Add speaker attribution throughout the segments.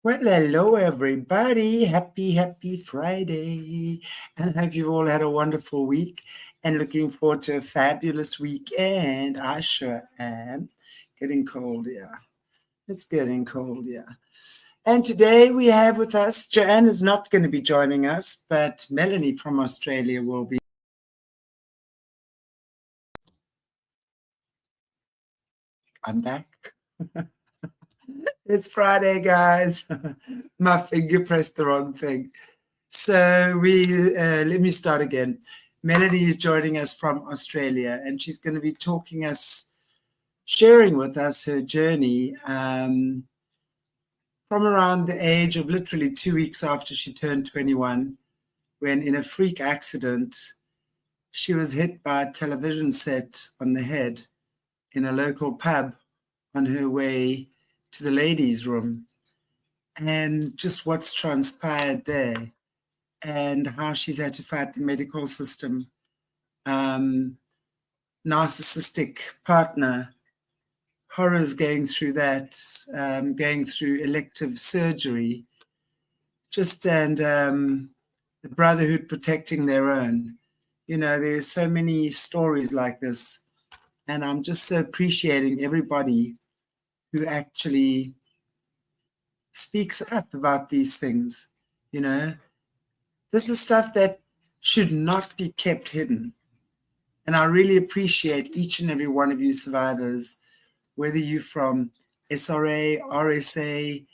Speaker 1: Well, hello, everybody. Happy Friday. And I hope you've all had a wonderful week and looking forward to a fabulous weekend. I sure am. Getting cold, yeah. It's getting cold, yeah. And today we have with us, Joanne is not going to be joining us, but Melanie from Australia will be. I'm back. It's Friday, guys. My finger pressed the wrong thing. So let me start again. Melanie is joining us from Australia, and she's going to be sharing with us her journey from around the age of literally 2 weeks after she turned 21, when in a freak accident, she was hit by a television set on the head in a local pub on her way to the ladies' room, and just what's transpired there, and how she's had to fight the medical system, narcissistic partner, horrors going through that, going through elective surgery, and the brotherhood protecting their own. You know, there's so many stories like this, and I'm just so appreciating everybody who actually speaks up about these things. You know, this is stuff that should not be kept hidden. And I really appreciate each and every one of you survivors, whether you're from SRA, RSA,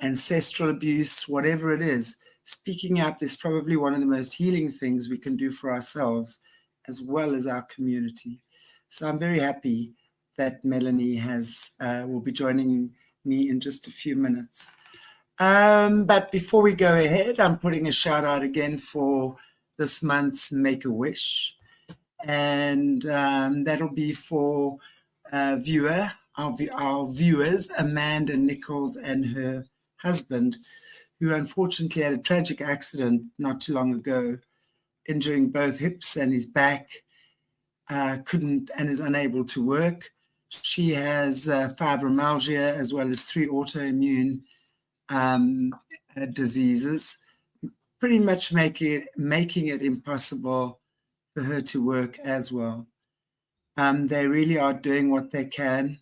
Speaker 1: ancestral abuse, whatever it is. Speaking up is probably one of the most healing things we can do for ourselves as well as our community. So I'm very happy that Melanie will be joining me in just a few minutes. But before we go ahead, I'm putting a shout out again for this month's Make-A-Wish. And that'll be for our viewers, Amanda Nichols and her husband, who unfortunately had a tragic accident not too long ago, injuring both hips and his back, couldn't and is unable to work. She has fibromyalgia as well as 3 autoimmune diseases, pretty much making it impossible for her to work as well. They really are doing what they can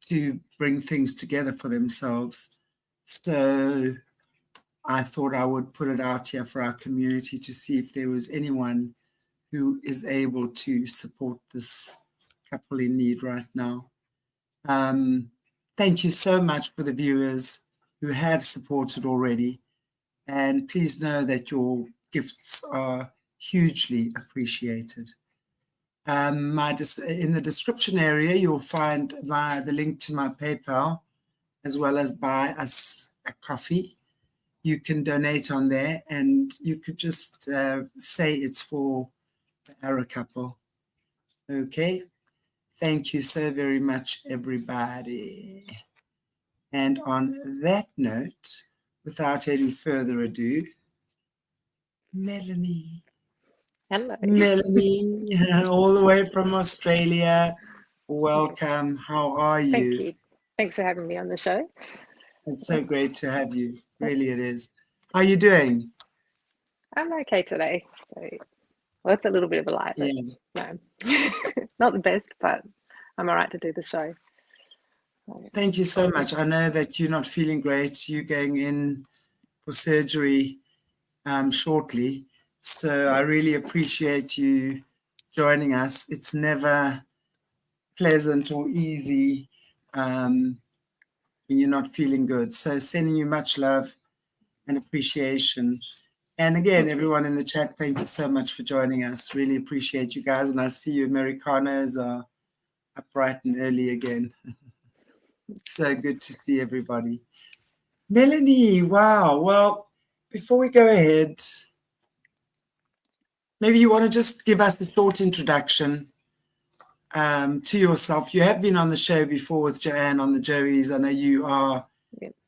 Speaker 1: to bring things together for themselves. So I thought I would put it out here for our community to see if there was anyone who is able to support this couple in need right now. Thank you so much for the viewers who have supported already. And please know that your gifts are hugely appreciated. In the description area, you'll find via the link to my PayPal, as well as buy us a coffee. You can donate on there, and you could just say it's for the Ara couple. Okay. Thank you so very much, everybody. And on that note, without any further ado, Melanie.
Speaker 2: Hello.
Speaker 1: Melanie, all the way from Australia. Welcome. How are you?
Speaker 2: Thank you. Thanks for having me on the show.
Speaker 1: It's so great to have you. Really, it is. How are you doing?
Speaker 2: I'm okay today. Well, it's a little bit of a lie, but no, not the best, but I'm all right to do the show.
Speaker 1: Thank you so much. I know that you're not feeling great. You're going in for surgery shortly. So I really appreciate you joining us. It's never pleasant or easy when you're not feeling good. So sending you much love and appreciation. And again, everyone in the chat, thank you so much for joining us. Really appreciate you guys. And I see you Americanos are up bright and early again. So good to see everybody. Melanie, wow. Well, before we go ahead, maybe you want to just give us a short introduction to yourself. You have been on the show before with Joanne on the Joeys. I know you are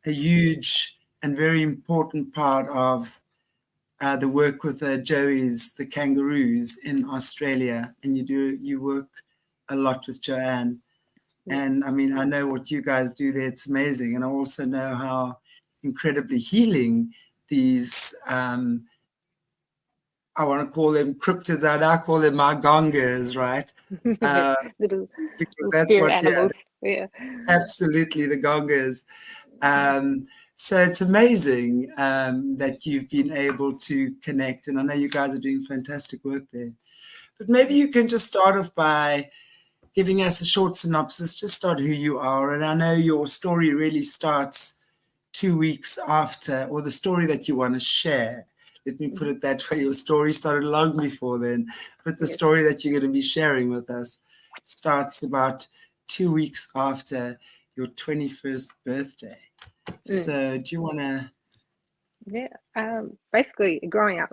Speaker 1: a huge and very important part of the work with the Joeys, the kangaroos in Australia, and you work a lot with Joanne. And I mean, I know what you guys do there, it's amazing. And I also know how incredibly healing these, I want to call them cryptids, I call them my gongers, right?
Speaker 2: Little
Speaker 1: Because that's
Speaker 2: spirit
Speaker 1: what,
Speaker 2: animals. Yeah.
Speaker 1: absolutely, the gongers. So it's amazing that you've been able to connect. And I know you guys are doing fantastic work there. But maybe you can just start off by giving us a short synopsis, just start who you are. And I know your story really starts 2 weeks after, or the story that you want to share. Let me put it that way. Your story started long before then, but the story that you're going to be sharing with us starts about 2 weeks after your 21st birthday. So do you want to?
Speaker 2: Yeah. Basically, growing up,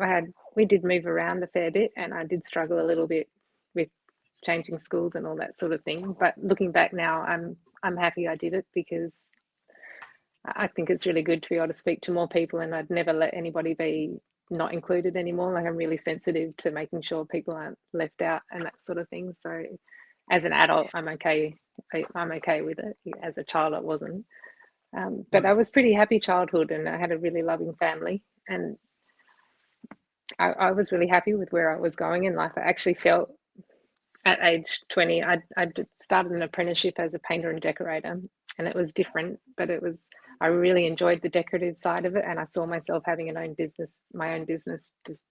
Speaker 2: we did move around a fair bit, and I did struggle a little bit with changing schools and all that sort of thing. But looking back now, I'm happy I did it, because I think it's really good to be able to speak to more people, and I'd never let anybody be not included anymore. Like, I'm really sensitive to making sure people aren't left out and that sort of thing. So as an adult, I'm okay with it. As a child, I wasn't. But I was pretty happy childhood, and I had a really loving family, and I was really happy with where I was going in life. I actually felt at age 20, I started an apprenticeship as a painter and decorator, and it was different, but I really enjoyed the decorative side of it, and I saw myself having my own business, just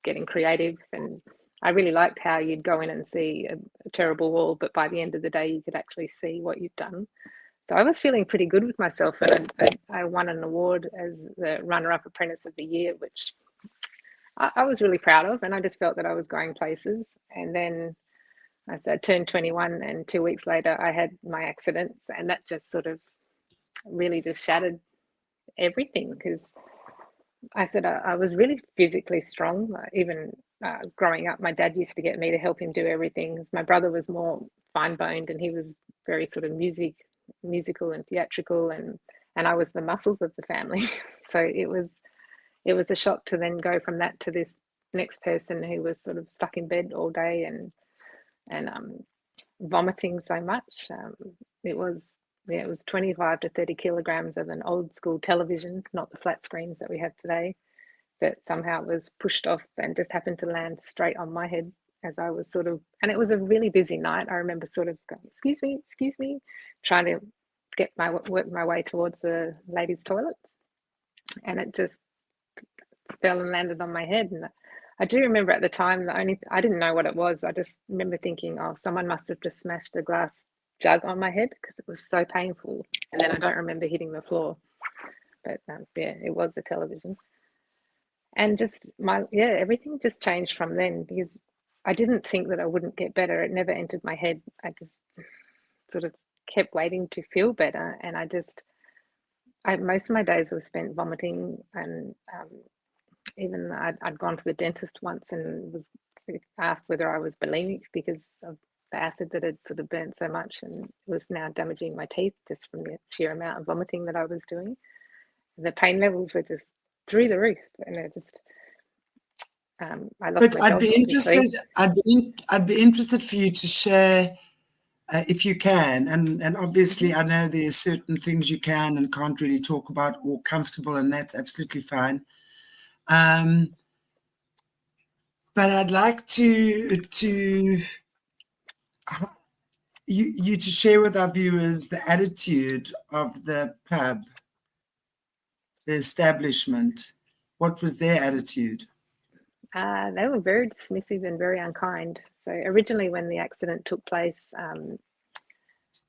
Speaker 2: getting creative. And I really liked how you'd go in and see a terrible wall, but by the end of the day, you could actually see what you've done. So I was feeling pretty good with myself, and I won an award as the runner-up apprentice of the year, which I was really proud of, and I just felt that I was going places. And then I turned 21, and 2 weeks later I had my accidents, and that just sort of really just shattered everything, because I was really physically strong. Even growing up, my dad used to get me to help him do everything. My brother was more fine-boned, and he was very sort of musical and theatrical, and I was the muscles of the family. So it was a shock to then go from that to this next person who was sort of stuck in bed all day and vomiting so much. It was 25 to 30 kilograms of an old school television, not the flat screens that we have today, that somehow was pushed off and just happened to land straight on my head as I was and it was a really busy night. I remember sort of going, excuse me, trying to work my way towards the ladies' toilets, and it just fell and landed on my head. And I do remember at the time, I didn't know what it was. I just remember thinking, oh, someone must have just smashed a glass jug on my head, because it was so painful. And then I don't remember hitting the floor, but it was the television. And just everything just changed from then, because I didn't think that I wouldn't get better. It never entered my head. I just sort of kept waiting to feel better, and most of my days were spent vomiting, and even I'd gone to the dentist once and was asked whether I was bulimic because of the acid that had sort of burnt so much, and it was now damaging my teeth just from the sheer amount of vomiting that I was doing. The pain levels were just through the roof, and it just I lost
Speaker 1: But
Speaker 2: my job.
Speaker 1: I'd be interested for you to share, if you can, and obviously I know there's certain things you can and can't really talk about or comfortable, and that's absolutely fine. But I'd like you to share with our viewers the attitude of the pub, the establishment. What was their attitude?
Speaker 2: They were very dismissive and very unkind. So originally, when the accident took place,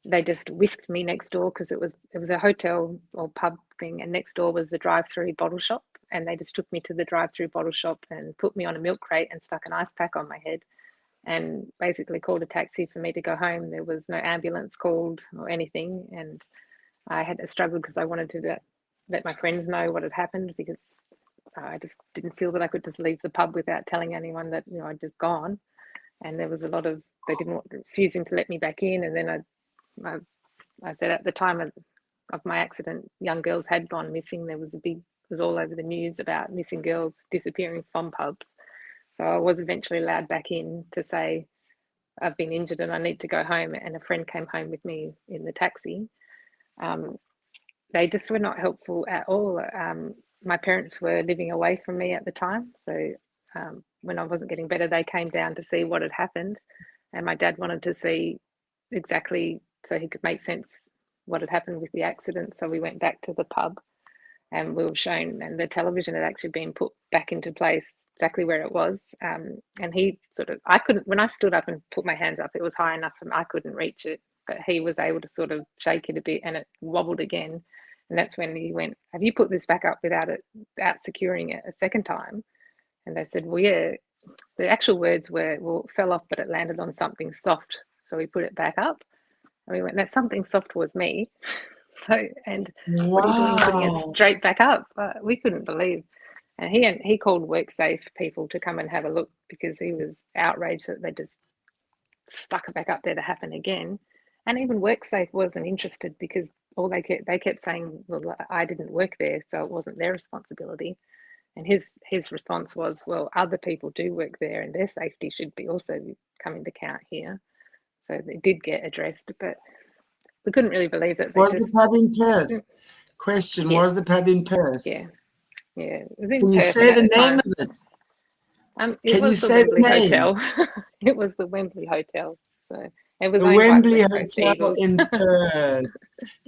Speaker 2: they just whisked me next door, because it was a hotel or pub thing, and next door was the drive-through bottle shop, and they just took me to the drive-through bottle shop and put me on a milk crate and stuck an ice pack on my head, and basically called a taxi for me to go home. There was no ambulance called or anything, and I had struggled because I wanted to let my friends know what had happened, because I just didn't feel that I could just leave the pub without telling anyone that I'd just gone. And there was a lot of refusing to let me back in, and then I said at the time of my accident, young girls had gone missing. It was all over the news about missing girls disappearing from pubs. So I was eventually allowed back in to say I've been injured and I need to go home, and a friend came home with me in the taxi. They just were not helpful at all. My parents were living away from me at the time, so when I wasn't getting better, they came down to see what had happened, and my dad wanted to see exactly so he could make sense what had happened with the accident. So we went back to the pub, and we were shown, and the television had actually been put back into place exactly where it was. And he sort of, I couldn't, when I stood up and put my hands up, it was high enough and I couldn't reach it, but he was able to sort of shake it a bit, and it wobbled again. And that's when he went, "Have you put this back up without securing it a second time?" And they said, "Well, yeah." The actual words were, "Well, it fell off, but it landed on something soft, so we put it back up." And we went, "That something soft was me." So, and what are you doing putting it straight back up? So we couldn't believe. And he called WorkSafe people to come and have a look, because he was outraged that they just stuck it back up there to happen again. And even WorkSafe wasn't interested, because all they kept saying, "Well, I didn't work there, so it wasn't their responsibility." And his response was, "Well, other people do work there, and their safety should be also come into account here." So they did get addressed, but we couldn't really believe that.
Speaker 1: Was the pub in Perth? Question,
Speaker 2: yeah.
Speaker 1: Was the pub in Perth?
Speaker 2: Yeah. Yeah. It was in
Speaker 1: Can you
Speaker 2: Perth,
Speaker 1: say the name of it?
Speaker 2: it was the Wembley Hotel. It was the Wembley Hotel. So it was
Speaker 1: the
Speaker 2: owned
Speaker 1: Wembley
Speaker 2: by the West Coast
Speaker 1: Hotel
Speaker 2: Eagles.
Speaker 1: in Perth.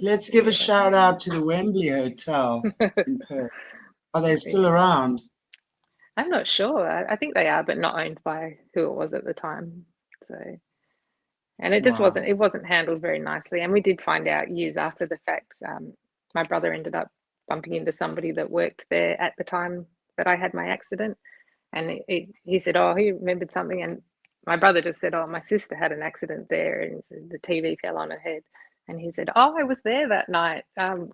Speaker 1: Let's give a shout out to the Wembley Hotel in Perth. Are they still around?
Speaker 2: I'm not sure. I think they are, but not owned by who it was at the time. So, and it just wasn't handled very nicely. And we did find out years after the fact. My brother ended up bumping into somebody that worked there at the time that I had my accident, and he said, "Oh, he remembered something." And my brother just said, "Oh, my sister had an accident there, and the TV fell on her head." And he said, "Oh, I was there that night.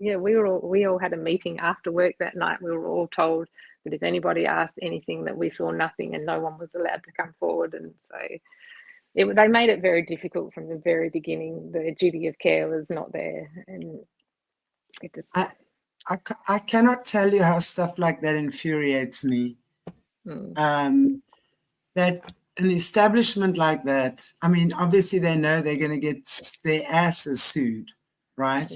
Speaker 2: Yeah, we all had a meeting after work that night. We were all told that if anybody asked anything, that we saw nothing and no one was allowed to come forward." And so they made it very difficult from the very beginning. The duty of care was not there, and it just.
Speaker 1: I cannot tell you how stuff like that infuriates me. That an establishment like that, I mean, obviously they know they're going to get their asses sued, right?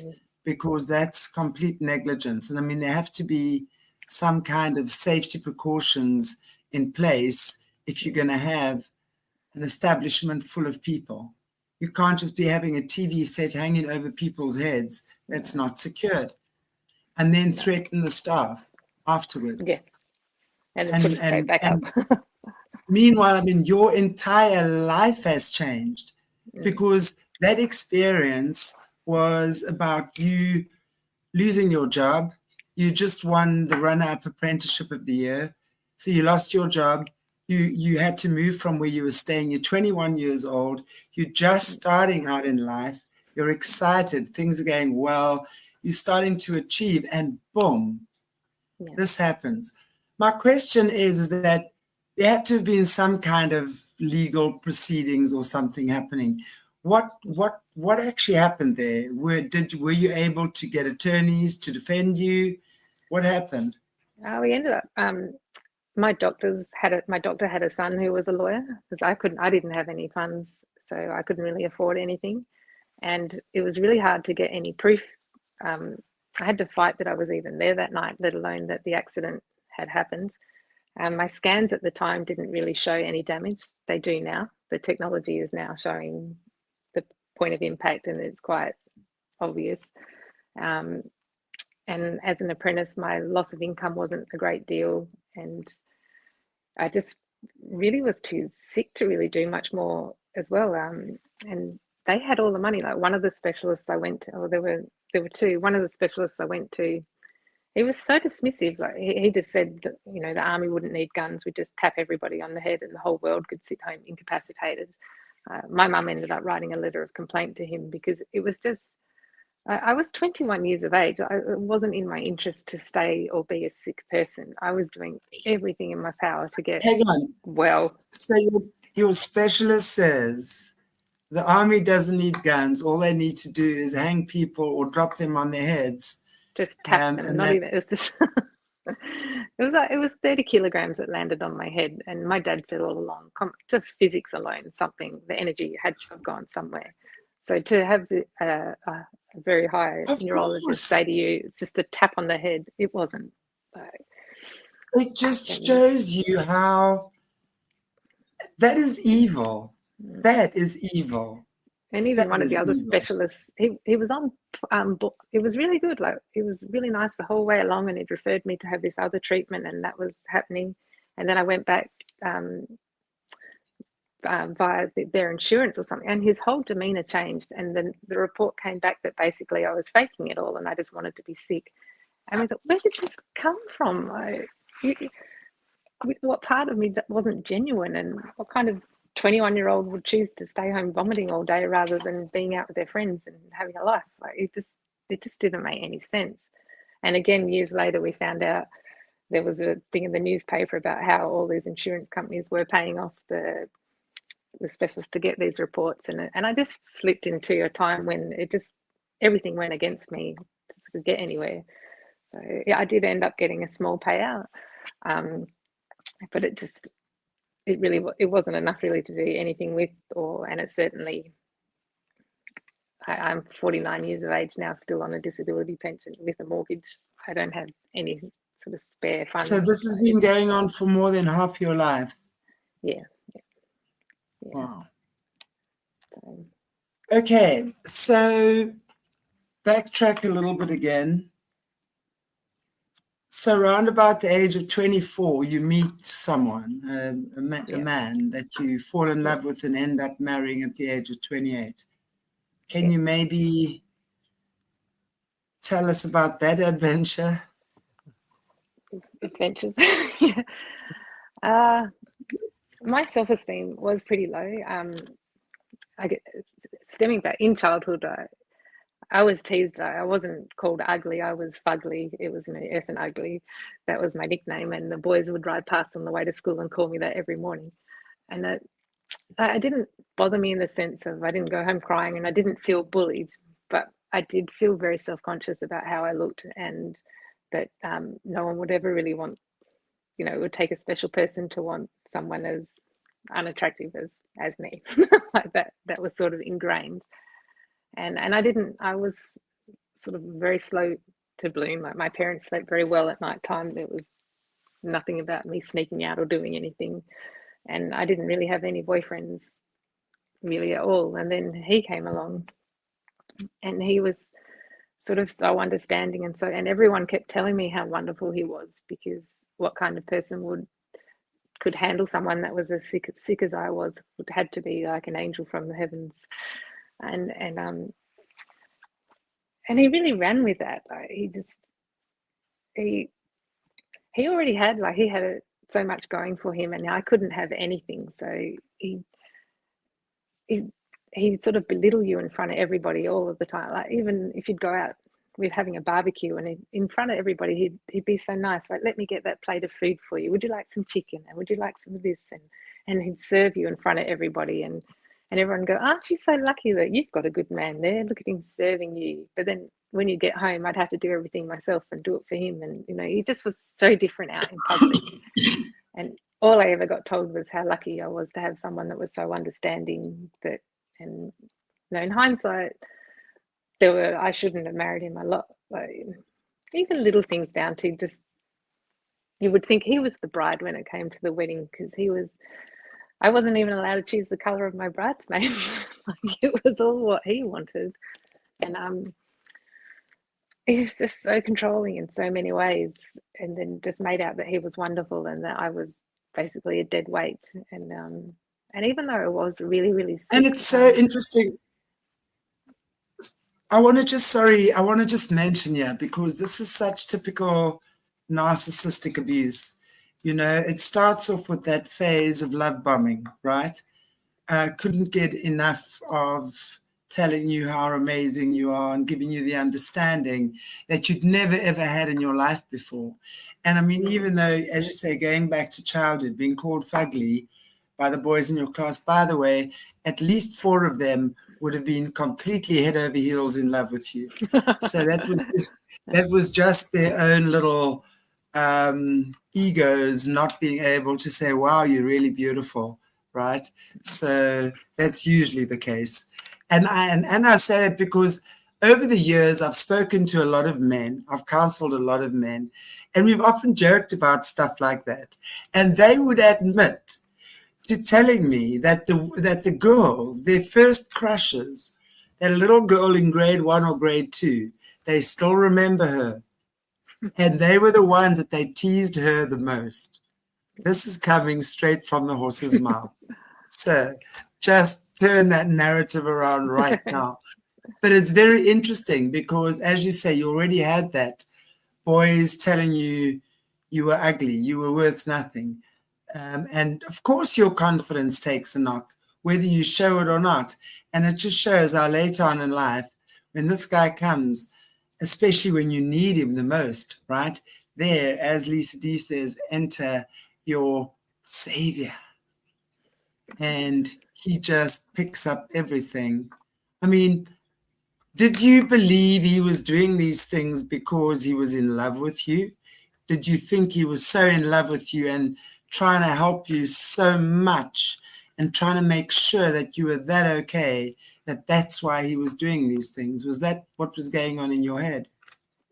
Speaker 1: Because that's complete negligence. And I mean, there have to be some kind of safety precautions in place if you're going to have an establishment full of people. You can't just be having a TV set hanging over people's heads that's not secured, and then threaten the staff afterwards.
Speaker 2: Yeah, and put it straight back up.
Speaker 1: Meanwhile, I mean, your entire life has changed because that experience was about you losing your job. You just won the runner-up apprenticeship of the year. So you lost your job. You had to move from where you were staying. You're 21 years old. You're just starting out in life. You're excited. Things are going well. You're starting to achieve, and boom, this happens. My question is that there had to have been some kind of legal proceedings or something happening. What actually happened there? Were you able to get attorneys to defend you? What happened?
Speaker 2: We ended up. My doctor had a son who was a lawyer, because I didn't have any funds, so I couldn't really afford anything, and it was really hard to get any proof. I had to fight that I was even there that night, let alone that the accident had happened. My scans at the time didn't really show any damage. They do now. The technology is now showing the point of impact, and it's quite obvious. And as an apprentice, my loss of income wasn't a great deal, and I just really was too sick to really do much more as well. And they had all the money. Like, one of the specialists I went to, or there were two. One of the specialists I went to, he was so dismissive. Like, he just said that, the army wouldn't need guns. We'd just tap everybody on the head and the whole world could sit home incapacitated. My mum ended up writing a letter of complaint to him, because it was just, I was 21 years of age. It wasn't in my interest to stay or be a sick person. I was doing everything in my power to get well.
Speaker 1: So your specialist says the army doesn't need guns. All they need to do is hang people or drop them on their heads.
Speaker 2: Just tap them. Not even. It was just It was 30 kilograms that landed on my head, and my dad said all along, just physics alone, the energy had to have gone somewhere. So to have a very high
Speaker 1: Of
Speaker 2: neurologist
Speaker 1: course.
Speaker 2: say to you, it's just a tap on the head, it wasn't.
Speaker 1: It just shows you how that is evil. That is evil.
Speaker 2: And even
Speaker 1: That
Speaker 2: one of the
Speaker 1: is
Speaker 2: other
Speaker 1: evil.
Speaker 2: specialists, he was on, it was really good. Like, it was really nice the whole way along, and it referred me to have this other treatment, and that was happening. And then I went back via their insurance or something, and his whole demeanor changed. And then the report came back that basically I was faking it all, and I just wanted to be sick. And we thought, where did this come from? What part of me wasn't genuine, and what kind of 21-year-old would choose to stay home vomiting all day rather than being out with their friends and having a life? Like, it just didn't make any sense. And again, years later, we found out there was a thing in the newspaper about how all these insurance companies were paying off the specialists to get these reports, and I just slipped into a time when everything went against me to sort of get anywhere. So yeah, I did end up getting a small payout, but it wasn't enough really to do anything with, and it certainly, I'm 49 years of age now, still on a disability pension with a mortgage. I don't have any sort of spare funds.
Speaker 1: So this has been going on for more than half your life.
Speaker 2: Yeah.
Speaker 1: Wow. Okay, so backtrack a little bit again. So around about the age of 24, you meet someone, a man that you fall in love with and end up marrying at the age of 28. Can you maybe tell us about that adventure?
Speaker 2: Adventures. My self-esteem was pretty low. Stemming back in childhood, I was teased. I wasn't called ugly. I was fugly. It was, effing ugly. That was my nickname. And the boys would ride past on the way to school and call me that every morning. And it didn't bother me in the sense of I didn't go home crying, and I didn't feel bullied, but I did feel very self-conscious about how I looked, and that no one would ever really want, it would take a special person to want someone as unattractive as me. Like that was sort of ingrained. And I was sort of very slow to bloom. Like, my parents slept very well at night time. There was nothing about me sneaking out or doing anything. And I didn't really have any boyfriends really at all. And then he came along, and he was sort of so understanding, and everyone kept telling me how wonderful he was, because what kind of person could handle someone that was as sick as I was, would had to be like an angel from the heavens. And he really ran with that. Like, he already had, like, he had so much going for him, and I couldn't have anything. So he sort of belittle you in front of everybody all of the time. Like, even if you'd go out with having a barbecue, and in front of everybody, he'd be so nice. Like, let me get that plate of food for you. Would you like some chicken? And would you like some of this? And he'd serve you in front of everybody, and everyone go, aren't you so lucky that you've got a good man there? Look at him serving you. But then when you get home, I'd have to do everything myself and do it for him. And, he just was so different out in public. And all I ever got told was how lucky I was to have someone that was so understanding. And in hindsight, I shouldn't have married him a lot. Like, even little things down to just, you would think he was the bride when it came to the wedding, because I wasn't even allowed to choose the color of my bridesmaids. Like, it was all what he wanted. And he's just so controlling in so many ways, and then just made out that he was wonderful and that I was basically a dead weight. And even though I was really, really sick,
Speaker 1: and it's so interesting. I want to just mention here, because this is such typical narcissistic abuse. It starts off with that phase of love bombing, right? Couldn't get enough of telling you how amazing you are and giving you the understanding that you'd never, ever had in your life before. And I mean, even though, as you say, going back to childhood, being called fugly by the boys in your class, by the way, at least 4 of them would have been completely head over heels in love with you. So that was just their own little egos not being able to say, wow, you're really beautiful, right? So that's usually the case. And I say it because over the years, I've spoken to a lot of men, I've counseled a lot of men, and we've often joked about stuff like that. And they would admit to telling me that the girls, their first crushes, that little girl in grade 1 or grade 2, they still remember her. And they were the ones that they teased her the most. This is coming straight from the horse's mouth. So just turn that narrative around right now. But it's very interesting because, as you say, you already had that. Boys telling you you were ugly, you were worth nothing. And of course, your confidence takes a knock, whether you show it or not. And it just shows how later on in life, when this guy comes, especially when you need him the most, right? There, as Lisa D says, enter your savior. And he just picks up everything. I mean, did you believe he was doing these things because he was in love with you? Did you think he was so in love with you and trying to help you so much and trying to make sure that you were that okay, that that's why he was doing these things? Was that what was going on in your head?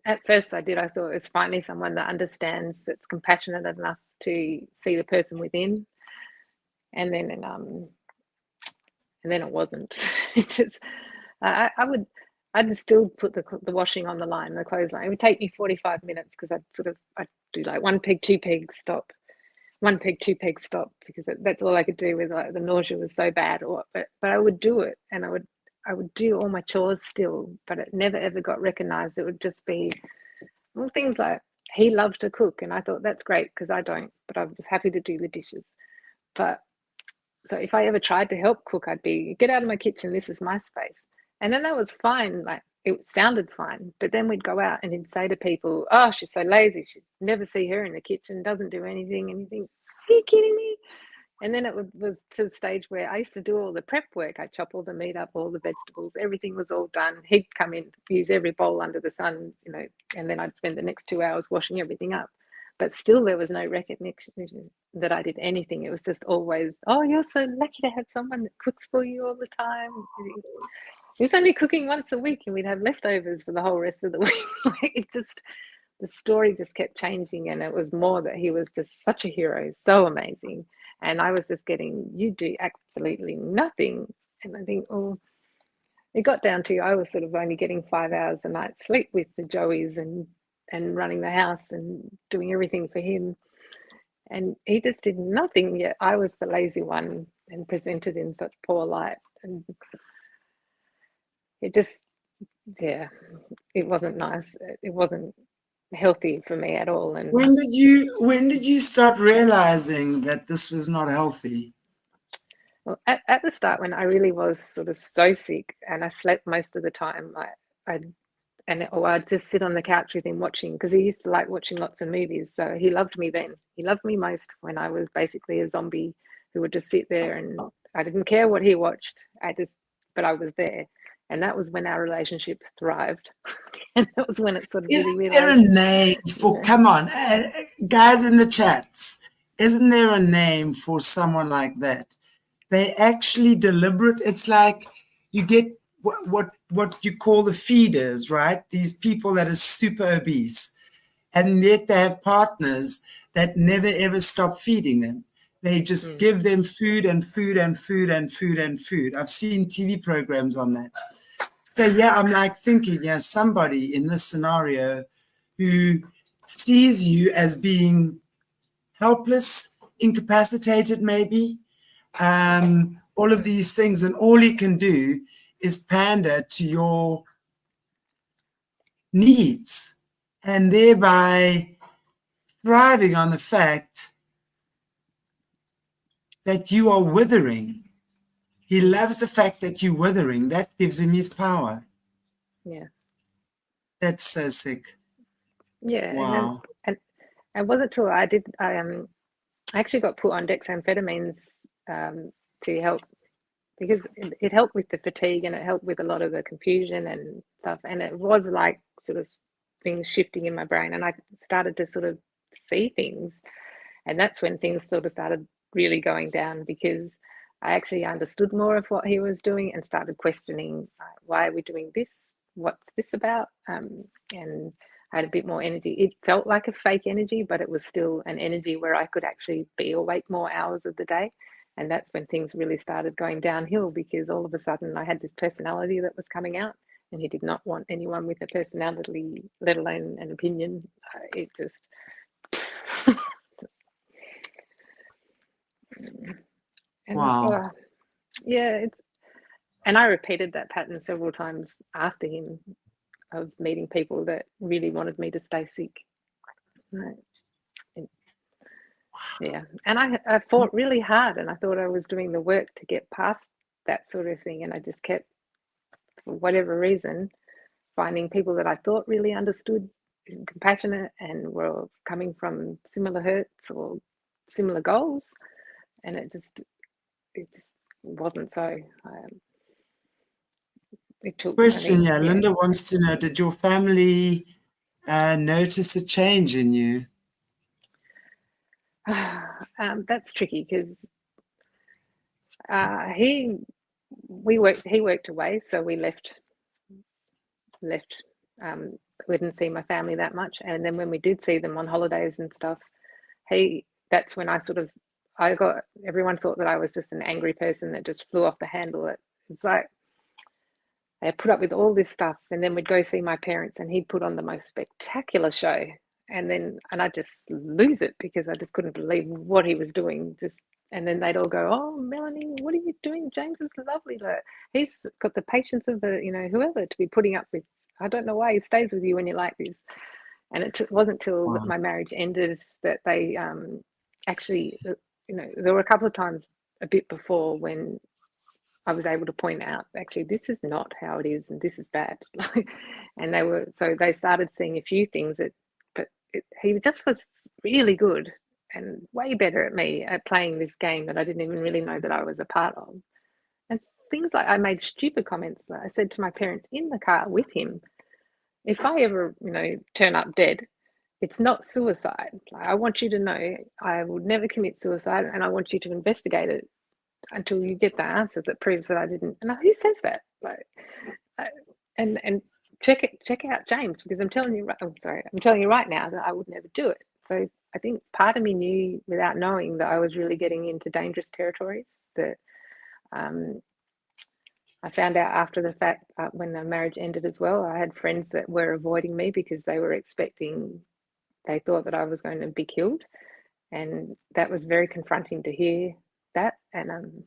Speaker 2: At first I did. I thought it was finally someone that understands, that's compassionate enough to see the person within. And then it wasn't. It just, I'd still put the washing on the line, the clothesline. It would take me 45 minutes because I'd do like 1 peg, 2 peg, stop, 1 peg, 2 peg, stop, because that's all I could do with, like, the nausea was so bad. But I would do it, and I would do all my chores still, but it never ever got recognized. It would just be, well, things like, he loved to cook, and I thought that's great because I don't, but I was happy to do the dishes. But so if I ever tried to help cook, I'd be, get out of my kitchen, this is my space. And then that was fine, like it sounded fine. But then we'd go out and he'd say to people, oh, she's so lazy, she'd never see her in the kitchen, doesn't do anything. And you think, are you kidding me? And then it was to the stage where I used to do all the prep work. I'd chop all the meat up, all the vegetables, everything was all done. He'd come in, use every bowl under the sun, and then I'd spend the next 2 hours washing everything up. But still there was no recognition that I did anything. It was just always, oh, you're so lucky to have someone that cooks for you all the time. He was only cooking once a week and we'd have leftovers for the whole rest of the week. The story just kept changing, and it was more that he was just such a hero, so amazing. And I was just getting, you do absolutely nothing. And I think, oh, it got down to, I was sort of only getting 5 hours a night sleep with the Joeys and running the house and doing everything for him. And he just did nothing, yet I was the lazy one and presented in such poor light. And it just, yeah, it wasn't nice. It wasn't healthy for me at all. And
Speaker 1: when did you start realizing that this was not healthy?
Speaker 2: well, at the start, when I really was sort of so sick and I slept most of the time, I'd just sit on the couch with him watching, because he used to like watching lots of movies. So he loved me then. He loved me most when I was basically a zombie who would just sit there, and I didn't care what he watched. But I was there. And that was when our relationship thrived. And that was when it sort of
Speaker 1: Isn't
Speaker 2: really
Speaker 1: there a name for, come on, guys in the chats, isn't there a name for someone like that? They actually deliberate. It's like you get what you call the feeders, right? These people that are super obese, and yet they have partners that never ever stop feeding them. They just give them food and food and food and food and food. I've seen TV programs on that. So yeah, I'm like thinking, yeah, somebody in this scenario who sees you as being helpless, incapacitated, maybe, all of these things, and all he can do is pander to your needs, and thereby thriving on the fact that you are withering. He loves the fact that you're withering. That gives him his power.
Speaker 2: Yeah.
Speaker 1: That's so sick.
Speaker 2: Yeah.
Speaker 1: Wow.
Speaker 2: And it wasn't till I actually got put on dexamphetamines to help, because it helped with the fatigue and it helped with a lot of the confusion and stuff. And it was like sort of things shifting in my brain, and I started to sort of see things. And that's when things sort of started really going down, because I actually understood more of what he was doing and started questioning, why are we doing this? What's this about? And I had a bit more energy. It felt like a fake energy, but it was still an energy where I could actually be awake more hours of the day. And that's when things really started going downhill, because all of a sudden I had this personality that was coming out, and he did not want anyone with a personality, let alone an opinion. It just... And,
Speaker 1: Wow.
Speaker 2: yeah, and I repeated that pattern several times after him, of meeting people that really wanted me to stay sick. Right. Yeah, and I fought really hard, and I thought I was doing the work to get past that sort of thing, and I just kept, for whatever reason, finding people that I thought really understood, compassionate, and were coming from similar hurts or similar goals, and it just wasn't so. It took,
Speaker 1: Question,
Speaker 2: yeah.
Speaker 1: Linda wants to know, did your family notice a change in you?
Speaker 2: That's tricky, because he worked away, so we left. We didn't see my family that much, and then when we did see them on holidays and stuff, that's when everyone thought that I was just an angry person that just flew off the handle. It was like I put up with all this stuff, and then we'd go see my parents, and he'd put on the most spectacular show, and I'd just lose it, because I just couldn't believe what he was doing. And then they'd all go, "Oh, Melanie, what are you doing? James is lovely. He's got the patience of whoever to be putting up with. I don't know why he stays with you when you're like this." And it wasn't till my marriage ended that they actually, there were a couple of times a bit before when I was able to point out, actually, this is not how it is, and this is bad. And they started seeing a few things he just was really good and way better at me at playing this game that I didn't even really know that I was a part of. And things like, I made stupid comments that I said to my parents in the car with him, if I ever, turn up dead, it's not suicide. I want you to know I would never commit suicide, and I want you to investigate it until you get the answer that proves that I didn't. And who says that? And check out James, because I'm telling you right now that I would never do it. So I think part of me knew without knowing that I was really getting into dangerous territories. That I found out after the fact, when the marriage ended as well. I had friends that were avoiding me because they thought that I was going to be killed, and that was very confronting to hear that. And I'm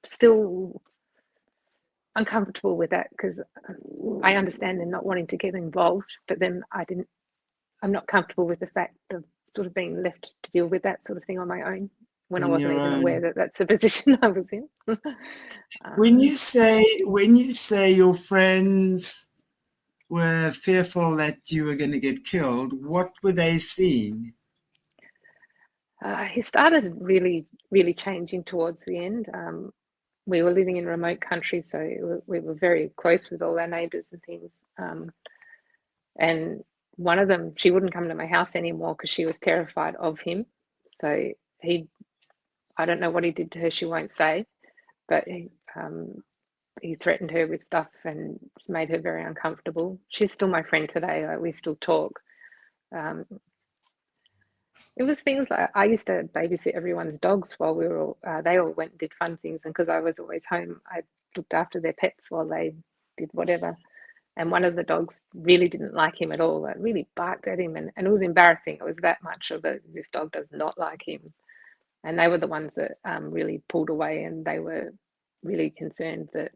Speaker 2: still uncomfortable with that, because I understand them not wanting to get involved, but then I'm not comfortable with the fact of sort of being left to deal with that sort of thing on my own, when I wasn't even aware that that's the position I was in.
Speaker 1: When you say your friends were fearful that you were going to get killed, what were they seeing?
Speaker 2: He started really, really changing towards the end. We were living in remote country, so we were very close with all our neighbours and things. And one of them, she wouldn't come to my house anymore because she was terrified of him. So I don't know what he did to her, she won't say, but he threatened her with stuff and made her very uncomfortable. She's still my friend today. We still talk. It was things like, I used to babysit everyone's dogs while they all went and did fun things. And because I was always home, I looked after their pets while they did whatever. And one of the dogs really didn't like him at all. It really barked at him, and it was embarrassing. It was that much of this dog does not like him. And they were the ones that really pulled away, and they were really concerned that,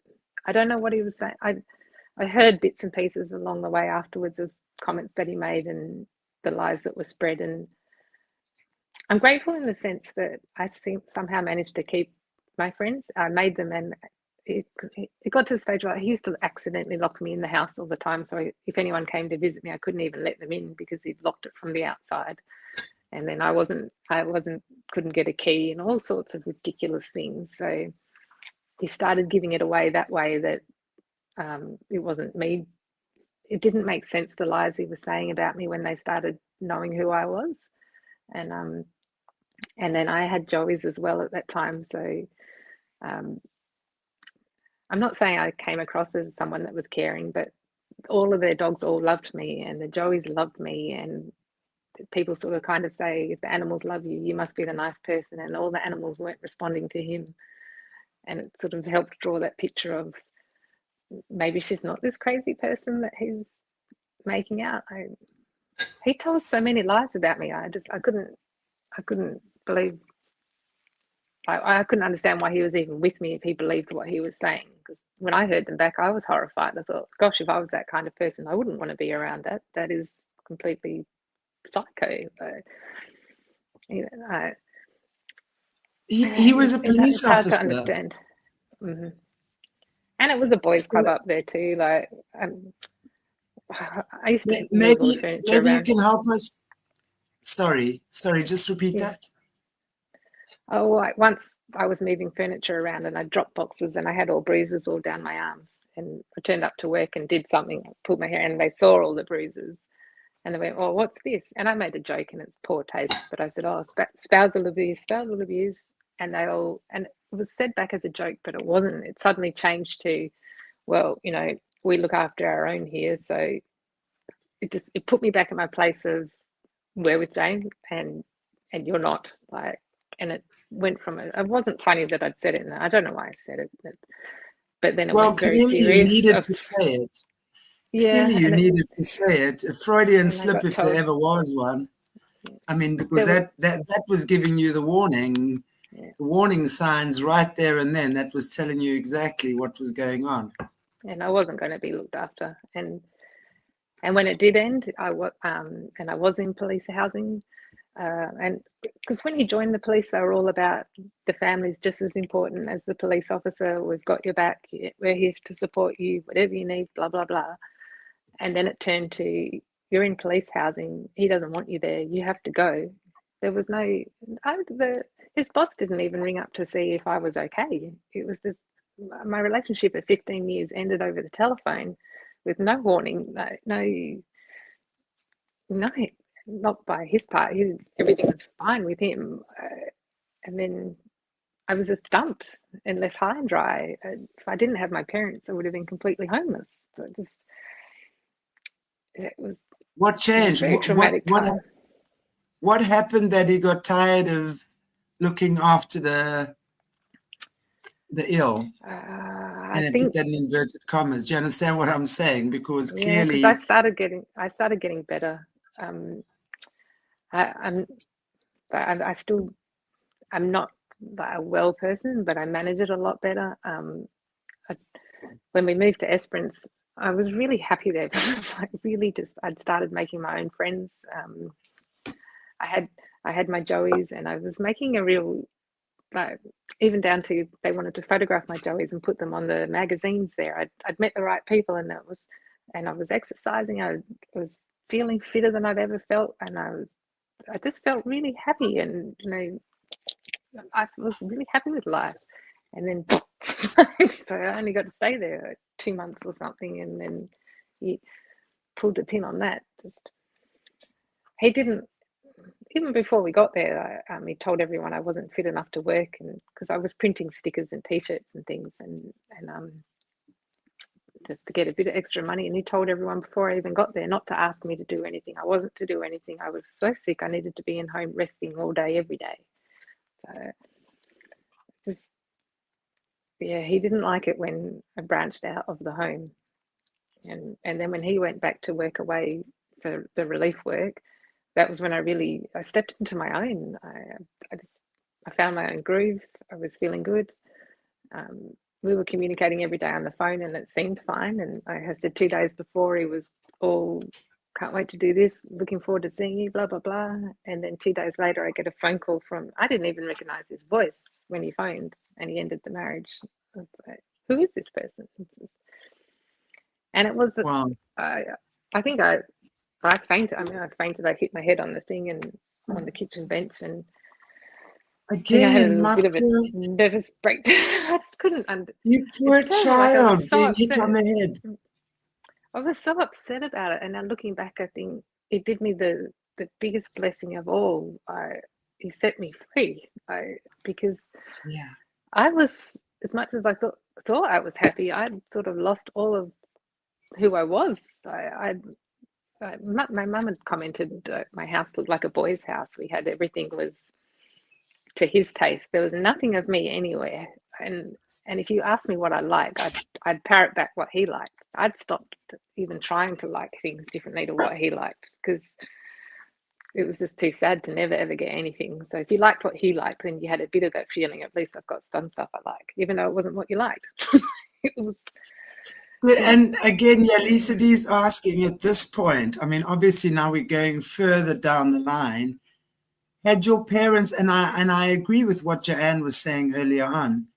Speaker 2: I don't know what he was saying. I heard bits and pieces along the way afterwards of comments that he made and the lies that were spread. And I'm grateful in the sense that I somehow managed to keep my friends. I made them, and it got to the stage where he used to accidentally lock me in the house all the time. So if anyone came to visit me, I couldn't even let them in because he'd locked it from the outside. And then I couldn't get a key, and all sorts of ridiculous things. So he started giving it away that way, that it wasn't me. It didn't make sense, the lies he was saying about me, when they started knowing who I was. and then I had joeys as well at that time. So I'm not saying I came across as someone that was caring, but all of their dogs all loved me, and the joeys loved me, and people sort of kind of say, if the animals love you, you must be the nice person, and all the animals weren't responding to him. And it sort of helped draw that picture of maybe she's not this crazy person that he's making out. He told so many lies about me. I couldn't believe, I couldn't understand why he was even with me if he believed what he was saying. Because when I heard them back, I was horrified. I thought, gosh, if I was that kind of person, I wouldn't want to be around that. That is completely psycho. You know,
Speaker 1: he was a police
Speaker 2: it's hard
Speaker 1: officer.
Speaker 2: to understand. Mm-hmm. And it was a boys' club up there too. Like, I used to move all the furniture
Speaker 1: maybe
Speaker 2: around.
Speaker 1: you can help us. Sorry, just repeat that.
Speaker 2: Oh, once I was moving furniture around and I dropped boxes and I had all bruises all down my arms, and I turned up to work and did something, pulled my hair, and they saw all the bruises. And they went, "Oh, what's this?" And I made a joke, and it's poor taste, but I said, "Oh, spousal abuse, spousal abuse." And and it was said back as a joke, but it wasn't. It suddenly changed to, well, you know, we look after our own here. So it put me back in my place of, we're with Jane and you're not, like, and it went from it wasn't funny that I'd said it, and I don't know why I said it, but then it went very serious.
Speaker 1: You needed to say it.
Speaker 2: Yeah,
Speaker 1: clearly you needed to say it. A Freudian slip, if there ever was one. I mean, because that was giving you the warning, the warning signs right there and then. That was telling you exactly what was going on. And
Speaker 2: I wasn't going to be looked after. And when it did end, I was in police housing. And because when you join the police, they were all about the family's just as important as the police officer. We've got your back. We're here to support you, whatever you need, blah, blah, blah. And then it turned to, you're in police housing. He doesn't want you there. You have to go. There was no, his boss didn't even ring up to see if I was okay. It was just, my relationship at 15 years ended over the telephone with no warning, no, not by his part. Everything was fine with him. And then I was just dumped and left high and dry. If I didn't have my parents, I would have been completely homeless. So it was
Speaker 1: what changed?
Speaker 2: Very traumatic time.
Speaker 1: What happened that he got tired of looking after the ill? And I put that in inverted commas. Do you understand what I'm saying? Because clearly,
Speaker 2: I started getting better. I'm not a well person, but I manage it a lot better. When we moved to Esperance, I was really happy there. I'd started making my own friends. I had my joeys, and I was making a real, even down to, they wanted to photograph my joeys and put them on the magazines there. I'd met the right people, and I was exercising. I was feeling fitter than I'd ever felt, and I just felt really happy, and I was really happy with life. And then so I only got to stay there 2 months or something, and then he pulled the pin on that. He didn't, even before we got there, he told everyone I wasn't fit enough to work, and because I was printing stickers and t-shirts and things, and just to get a bit of extra money. And he told everyone before I even got there not to ask me to do anything. I wasn't to do anything. I was so sick, I needed to be in home resting all day, every day. So he didn't like it when I branched out of the home. And then when he went back to work away for the relief work, that was when I stepped into my own. I found my own groove. I was feeling good. We were communicating every day on the phone, and it seemed fine. And I said 2 days before, he was all, can't wait to do this, looking forward to seeing you, blah, blah, blah. And then 2 days later, I get a phone call I didn't even recognize his voice when he phoned, and he ended the marriage. I was like, who is this person? And it was, wow. I think I fainted. I fainted. I hit my head on the thing and on the kitchen bench, and
Speaker 1: again,
Speaker 2: I had a bit of a nervous breakdown. I just couldn't.
Speaker 1: You poor child, being hit on the head.
Speaker 2: I was so upset about it, and now looking back, I think it did me the the biggest blessing of all. He set me free. Because
Speaker 1: Yeah.
Speaker 2: I was, as much as I thought I was happy, I'd sort of lost all of who I was. My mum had commented my house looked like a boy's house. We had everything was to his taste. There was nothing of me anywhere. And if you asked me what I like, I'd parrot back what he liked. I'd stopped even trying to like things differently to what he liked, because it was just too sad to never ever get anything. So if you liked what he liked, then you had a bit of that feeling, at least I've got some stuff I like, even though it wasn't what you liked. It was.
Speaker 1: And again, yeah, Lisa D's asking at this point, I mean, obviously now we're going further down the line. Had your parents, and I agree with what Joanne was saying earlier on,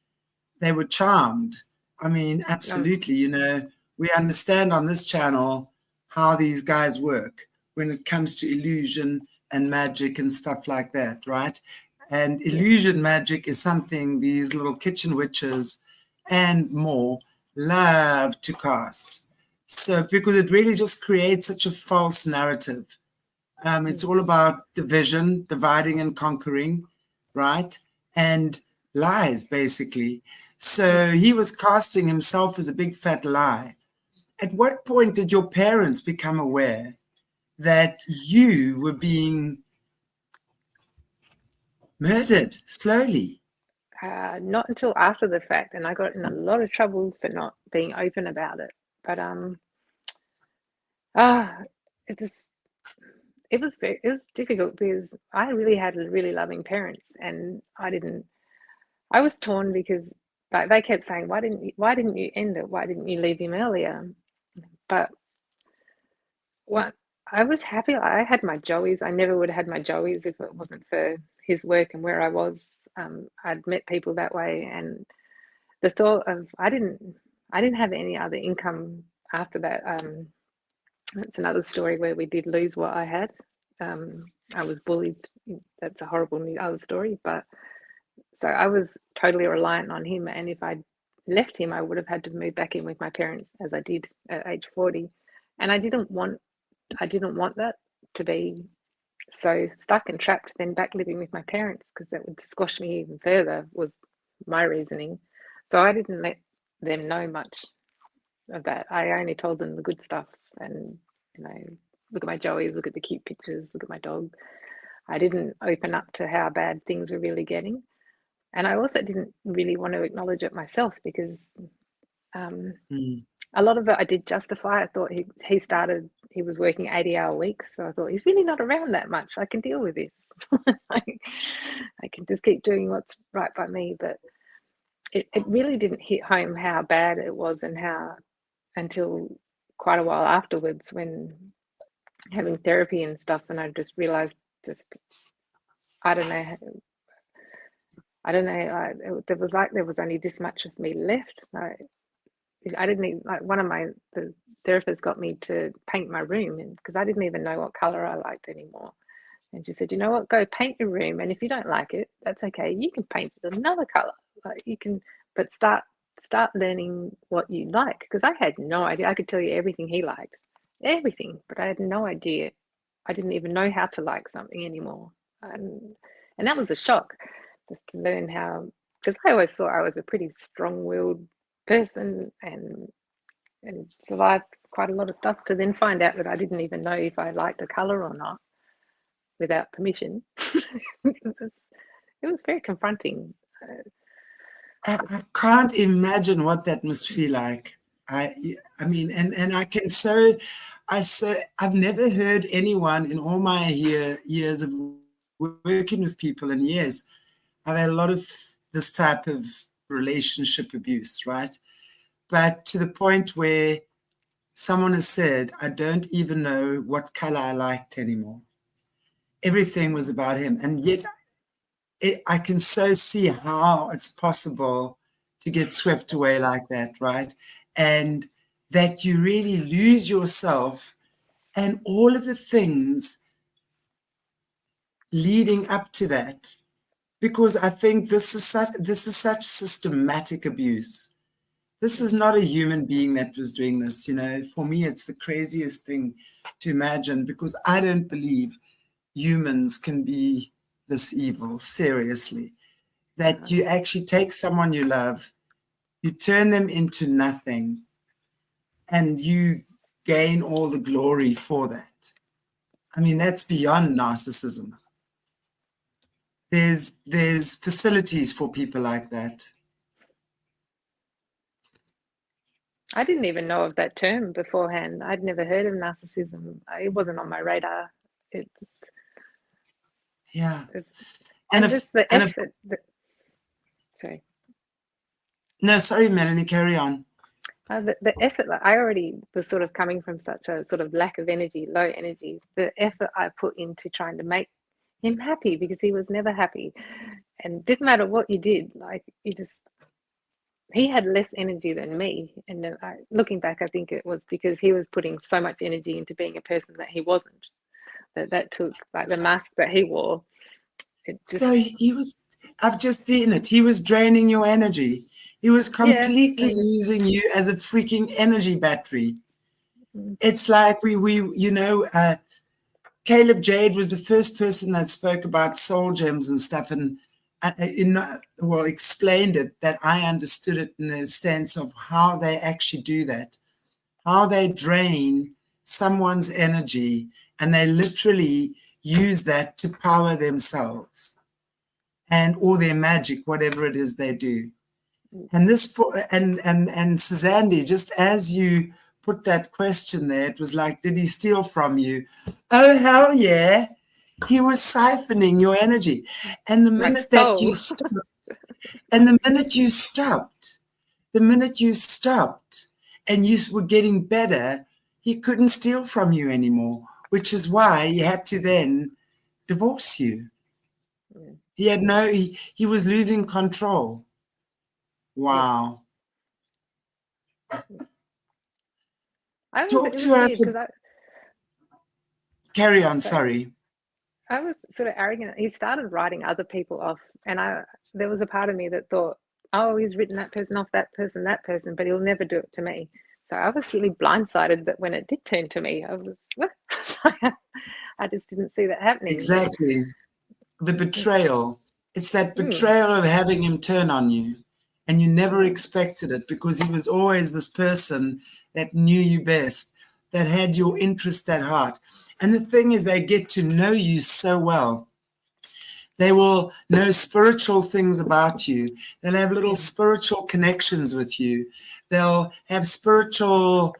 Speaker 1: they were charmed. I mean, absolutely, you know, we understand on this channel how these guys work when it comes to illusion and magic and stuff like that, right? And illusion magic is something these little kitchen witches and more love to cast. So, because it really just creates such a false narrative. It's all about division, dividing and conquering, right? And lies, basically. So he was casting himself as a big fat lie. At what point did your parents become aware that you were being murdered slowly?
Speaker 2: Not until after the fact, and I got in a lot of trouble for not being open about it. But it was difficult, because I really had really loving parents, and I was torn, because they kept saying, why didn't you end it? Why didn't you leave him earlier? But I was happy. I had my joeys. I never would have had my joeys if it wasn't for his work and where I was. I'd met people that way, and the thought of I didn't have any other income after that. That's another story where we did lose what I had. I was bullied. That's a horrible other story. But so I was totally reliant on him, and if I'd left him, I would have had to move back in with my parents, as I did at age 40, and I didn't want that to be so stuck and trapped, then back living with my parents, because that would squash me even further, was my reasoning. So I didn't let them know much of that. I only told them the good stuff, and look at my joeys, look at the cute pictures, look at my dog. I didn't open up to how bad things were really getting, and I also didn't really want to acknowledge it myself, because a lot of it I did justify. I thought he was working 80-hour weeks, so I thought he's really not around that much. I can deal with this. I can just keep doing what's right by me. But it really didn't hit home how bad it was, and how until quite a while afterwards, when having therapy and stuff, and I just realized, I don't know. There was only this much of me left. I didn't even, the therapist got me to paint my room, because I didn't even know what color I liked anymore. And she said, you know what, go paint your room, and if you don't like it, that's okay. You can paint it another color. But start learning what you like, because I had no idea. I could tell you everything he liked, everything, but I had no idea. I didn't even know how to like something anymore, and that was a shock, just to learn how. Because I always thought I was a pretty strong-willed person, and survived quite a lot of stuff, to then find out that I didn't even know if I liked a color or not without permission. It was very confronting.
Speaker 1: I can't imagine what that must feel like. I mean, and I can I've never heard anyone in all my years of working with people, and years, I've had a lot of this type of relationship abuse, right? But to the point where someone has said, I don't even know what color I liked anymore. Everything was about him. And yet I can so see how it's possible to get swept away like that, right? And that you really lose yourself and all of the things leading up to that. Because I think this is such systematic abuse. This is not a human being that was doing this. For me, it's the craziest thing to imagine, because I don't believe humans can be this evil, seriously. That you actually take someone you love, you turn them into nothing, and you gain all the glory for that. I mean, that's beyond narcissism. There's facilities for people like that.
Speaker 2: I didn't even know of that term beforehand. I'd never heard of narcissism. It wasn't on my radar. It's
Speaker 1: Yeah.
Speaker 2: and just the effort. Sorry.
Speaker 1: No, sorry, Melanie, carry on.
Speaker 2: The effort, like I already was sort of coming from such a sort of lack of energy, low energy. The effort I put into trying to make him happy, because he was never happy, and it didn't matter what you did, like he had less energy than me. And looking back, I think it was because he was putting so much energy into being a person that he wasn't. That took, like, the mask that he wore.
Speaker 1: So he was, I've just seen it. He was draining your energy. He was completely using you as a freaking energy battery. It's like Caleb Jade was the first person that spoke about soul gems and stuff, and explained it, that I understood it in the sense of how they actually do that, how they drain someone's energy, and they literally use that to power themselves and or their magic, whatever it is they do. And this and Suzanne, just as you put that question there, it was like, did he steal from you? Oh, hell yeah. He was siphoning your energy. And the minute that you stopped, the minute you stopped and you were getting better, he couldn't steal from you anymore, which is why he had to then divorce you. He had he was losing control. Wow. Talk to us. Carry on, sorry.
Speaker 2: I was sort of arrogant. He started writing other people off, and there was a part of me that thought, oh, he's written that person off, that person, but he'll never do it to me. So I was really blindsided that when it did turn to me, I was, what? I just didn't see that happening.
Speaker 1: Exactly. The betrayal. It's that betrayal of having him turn on you. And you never expected it, because he was always this person that knew you best, that had your interest at heart. And the thing is, they get to know you so well. They will know spiritual things about you. They'll have little spiritual connections with you. They'll have spiritual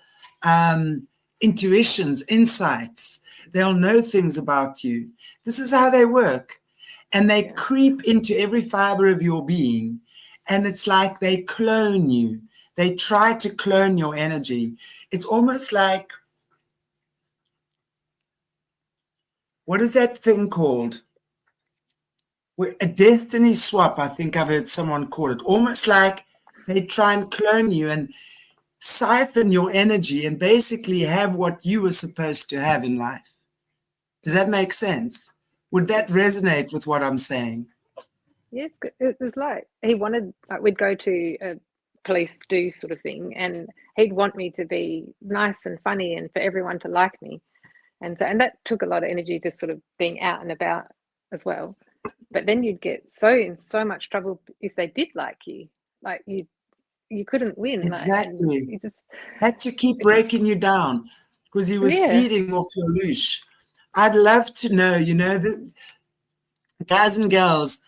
Speaker 1: intuitions, insights. They'll know things about you. This is how they work. And they creep into every fiber of your being. And it's like they clone you. They try to clone your energy. It's almost like, what is that thing called? A destiny swap, I think I've heard someone call it. Almost like they try and clone you and siphon your energy and basically have what you were supposed to have in life. Does that make sense? Would that resonate with what I'm saying?
Speaker 2: Yes, it was like he wanted, like, we'd go to a police do sort of thing, and he'd want me to be nice and funny and for everyone to like me. And that took a lot of energy, just sort of being out and about as well. But then you'd get in so much trouble if they did like you. Like you couldn't win.
Speaker 1: Exactly.
Speaker 2: Like, you just
Speaker 1: had to keep breaking you down because he was feeding off your leash. I'd love to know, the guys and girls,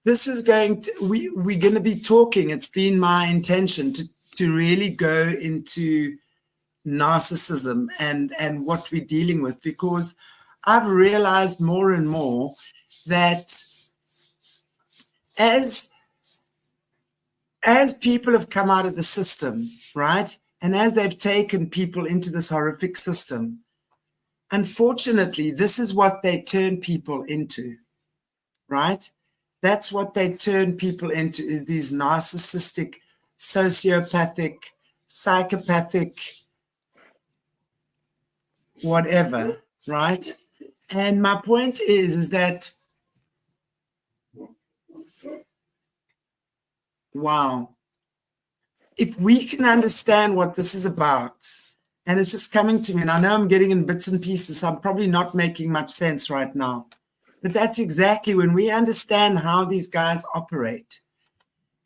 Speaker 1: this is we're going to be talking. It's been my intention to really go into narcissism and what we're dealing with, because I've realized more and more that as people have come out of the system, right, and as they've taken people into this horrific system, unfortunately, this is what they turn people into, right? That's what they turn people into, is these narcissistic, sociopathic, psychopathic, whatever, right? And my point is that, wow, if we can understand what this is about, And it's just coming to me. And I know I'm getting in bits and pieces. So I'm probably not making much sense right now. But that's exactly when we understand how these guys operate.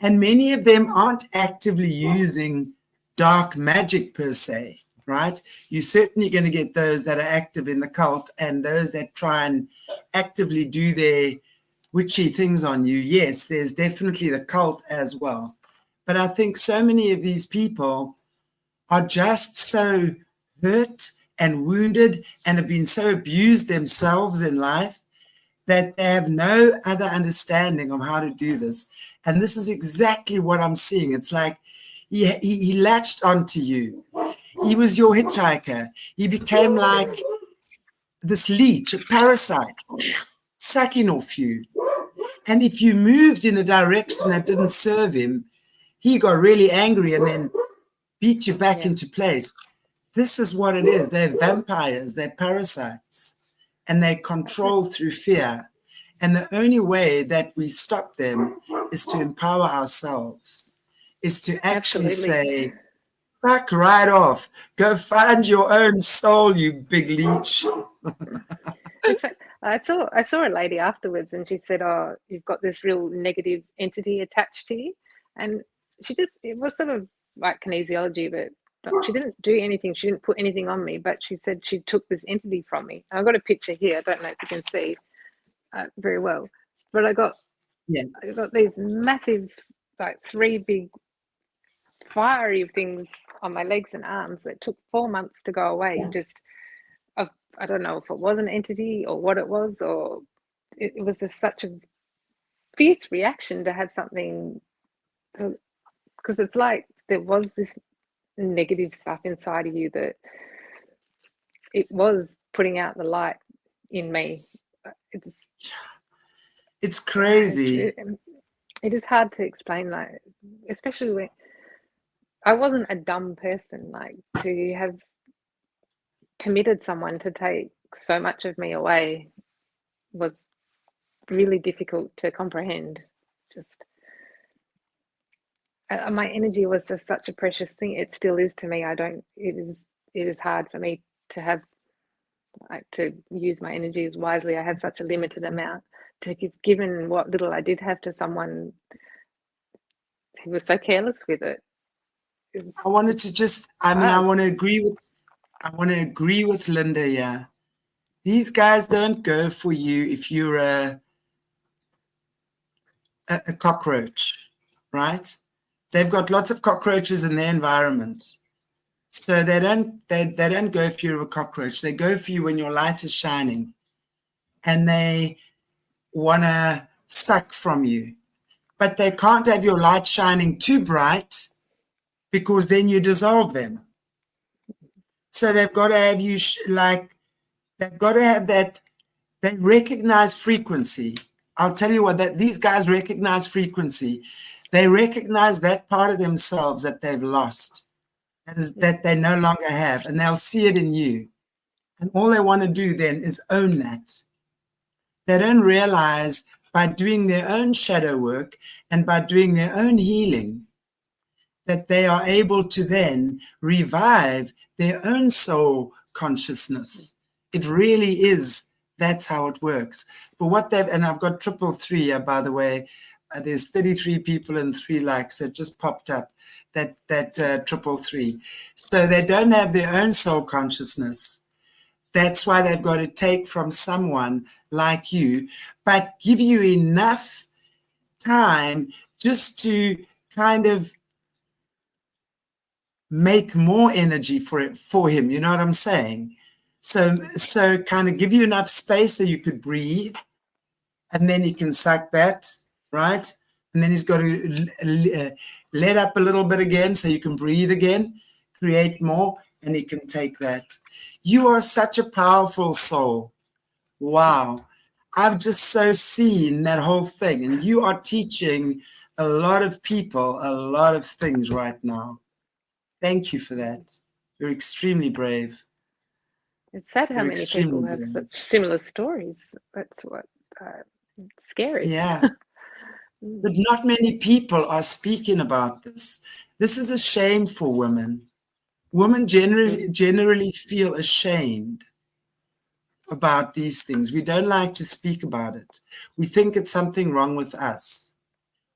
Speaker 1: And many of them aren't actively using dark magic per se, right? You're certainly going to get those that are active in the cult and those that try and actively do their witchy things on you. Yes, there's definitely the cult as well. But I think so many of these people are just so hurt and wounded and have been so abused themselves in life that they have no other understanding of how to do this. And this is exactly what I'm seeing. It's like he latched onto you. He was your hitchhiker. He became like this leech, a parasite, sucking off you. And if you moved in a direction that didn't serve him, he got really angry and then beat you back into place. This is what it is. They're vampires, they're parasites, and they control through fear. And the only way that we stop them is to empower ourselves, is to actually say, fuck right off. Go find your own soul, you big leech.
Speaker 2: I saw a lady afterwards and she said, oh, you've got this real negative entity attached to you. And it was sort of like kinesiology, but she didn't do anything. She didn't put anything on me, but she said she took this entity from me. I've got a picture here. I don't know if you can see very well, but I got these massive, like 3 big fiery things on my legs and arms that took 4 months to go away. Just, I don't know if it was an entity or what it was, or it was just such a fierce reaction to have something, because it's like there was this negative stuff inside of you that it was putting out the light in me.
Speaker 1: It's crazy.
Speaker 2: It is hard to explain, like, especially when I wasn't a dumb person, like, to have committed someone to take so much of me away was really difficult to comprehend. Just my energy was just such a precious thing. It still is to me. It is hard for me to have, like, to use my energies wisely. I have such a limited amount to give, given what little I did have to someone who was so careless with it.
Speaker 1: I wanted to just, I want to agree with Linda. Yeah. These guys don't go for you if you're a cockroach, right? They've got lots of cockroaches in their environment. So they don't go for you as a cockroach. They go for you when your light is shining and they want to suck from you. But they can't have your light shining too bright because then you dissolve them. So they've got to have you they've got to have that. They recognize frequency. I'll tell you what, that these guys recognize frequency. They recognize that part of themselves that they've lost, that they no longer have, and they'll see it in you. And all they want to do then is own that. They don't realize by doing their own shadow work and by doing their own healing that they are able to then revive their own soul consciousness. It really is. That's how it works. But and I've got 333, by the way. There's 33 people and 3 likes. It just popped up, that 333. So they don't have their own soul consciousness. That's why they've got to take from someone like you, but give you enough time just to kind of make more energy for him. You know what I'm saying? So kind of give you enough space so you could breathe, and then he can suck that, right? And then he's got to let up a little bit again so you can breathe again, create more, and he can take that. You are such a powerful soul. Wow. I've just so seen that whole thing, and you are teaching a lot of people a lot of things right now. Thank you for that. You're extremely brave.
Speaker 2: It's sad how many people have such similar stories. That's what scary.
Speaker 1: Yeah. But not many people are speaking about this. This is a shame for women. Women generally feel ashamed about these things. We don't like to speak about it. We think it's something wrong with us.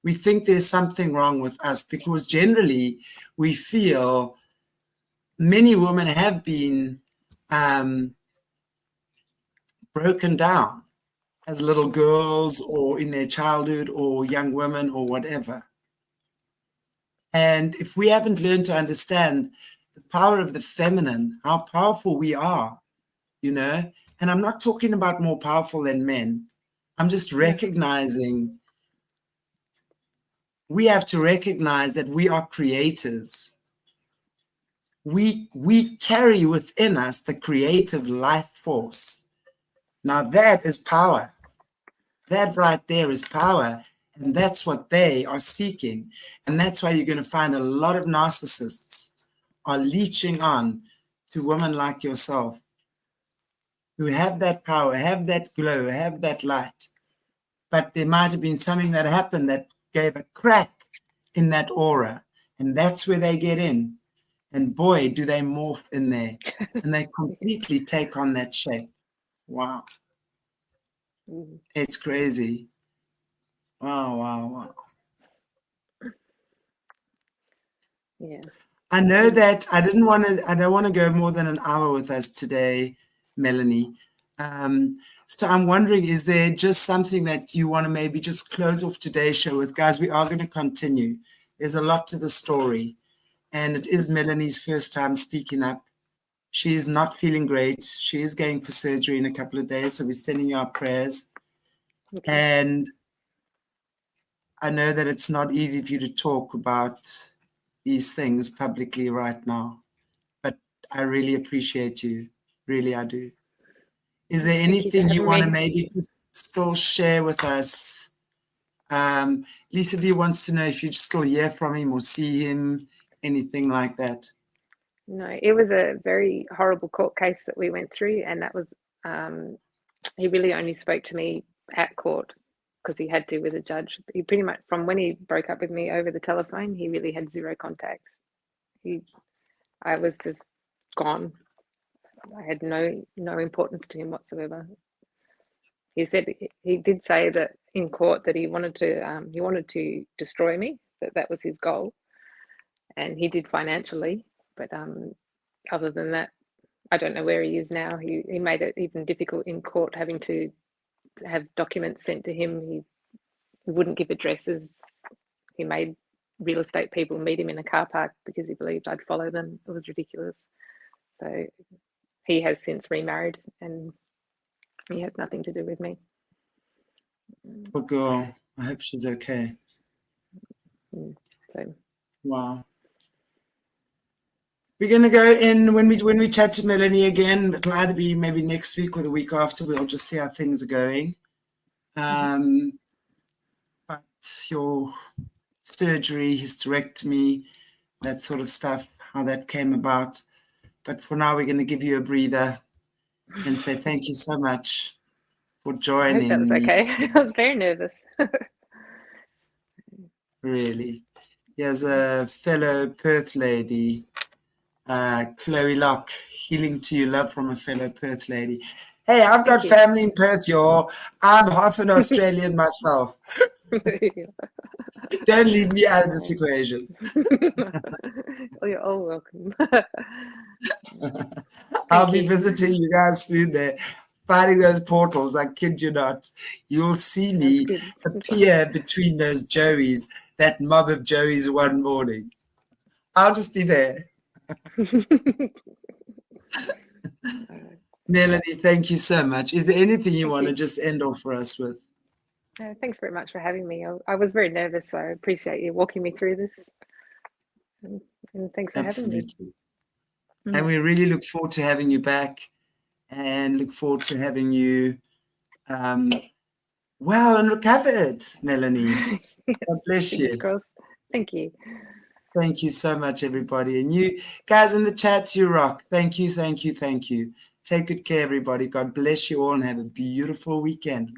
Speaker 1: We think there's something wrong with us because generally we feel many women have been broken down as little girls or in their childhood or young women or whatever. And if we haven't learned to understand the power of the feminine, how powerful we are, you know, and I'm not talking about more powerful than men. I'm just recognizing, we have to recognize that we are creators. We carry within us the creative life force. Now that is power. That right there is power. And that's what they are seeking. And that's why you're going to find a lot of narcissists are leeching on to women like yourself who have that power, have that glow, have that light. But there might have been something that happened that gave a crack in that aura. And that's where they get in. And boy, do they morph in there. And they completely take on that shape. Wow. It's crazy. Wow, wow, wow.
Speaker 2: Yes.
Speaker 1: I know that I don't want to go more than an hour with us today, Melanie. So I'm wondering, is there just something that you want to maybe just close off today's show with? Guys, we are going to continue. There's a lot to the story. And it is Melanie's first time speaking up. She's not feeling great. She is going for surgery in a couple of days. So we're sending you our prayers. Okay. And I know that it's not easy for you to talk about these things publicly right now, but I really appreciate you. Really, I do. Is there anything you want to maybe still share with us? Lisa D wants to know if you still hear from him or see him, anything like that.
Speaker 2: No, it was a very horrible court case that we went through, and that was, he really only spoke to me at court because he had to with a judge. He pretty much, from when he broke up with me over the telephone, he really had zero contact. I was just gone. I had no importance to him whatsoever. He said, he did say that in court that he wanted to destroy me, that was his goal, and he did financially, but other than that, I don't know where he is now. He made it even difficult in court, having to have documents sent to him. He wouldn't give addresses. He made real estate people meet him in a car park because he believed I'd follow them. It was ridiculous. So he has since remarried, and he has nothing to do with me.
Speaker 1: Poor girl. I hope she's okay.
Speaker 2: So.
Speaker 1: Wow. We're going to go in when we chat to Melanie again. It'll either be maybe next week or the week after. We'll just see how things are going. But your surgery, hysterectomy, that sort of stuff, how that came about. But for now, we're going to give you a breather and say thank you so much for joining.
Speaker 2: I hope that was okay. I was very nervous.
Speaker 1: Really. Here's a fellow Perth lady, Chloe Locke, healing to you, love from a fellow Perth lady. Hey, I've got family in Perth, y'all. I'm half an Australian myself. Don't leave me out of this equation.
Speaker 2: Oh, you're all welcome.
Speaker 1: I'll be visiting you guys soon there, finding those portals. I kid you not. You'll see me appear between those Joeys, that mob of Joeys one morning. I'll just be there. Melanie, thank you so much. Is there anything you want to just end off for us with?
Speaker 2: Thanks very much for having me. I was very nervous, so I appreciate you walking me through this. And thanks for having me.
Speaker 1: And we really look forward to having you back, and look forward to having you well and recovered, Melanie.
Speaker 2: Yes,
Speaker 1: God bless you.
Speaker 2: Crossed. Thank you.
Speaker 1: Thank you so much, everybody. And you guys in the chats, you rock. Thank you, thank you, thank you. Take good care, everybody. God bless you all and have a beautiful weekend.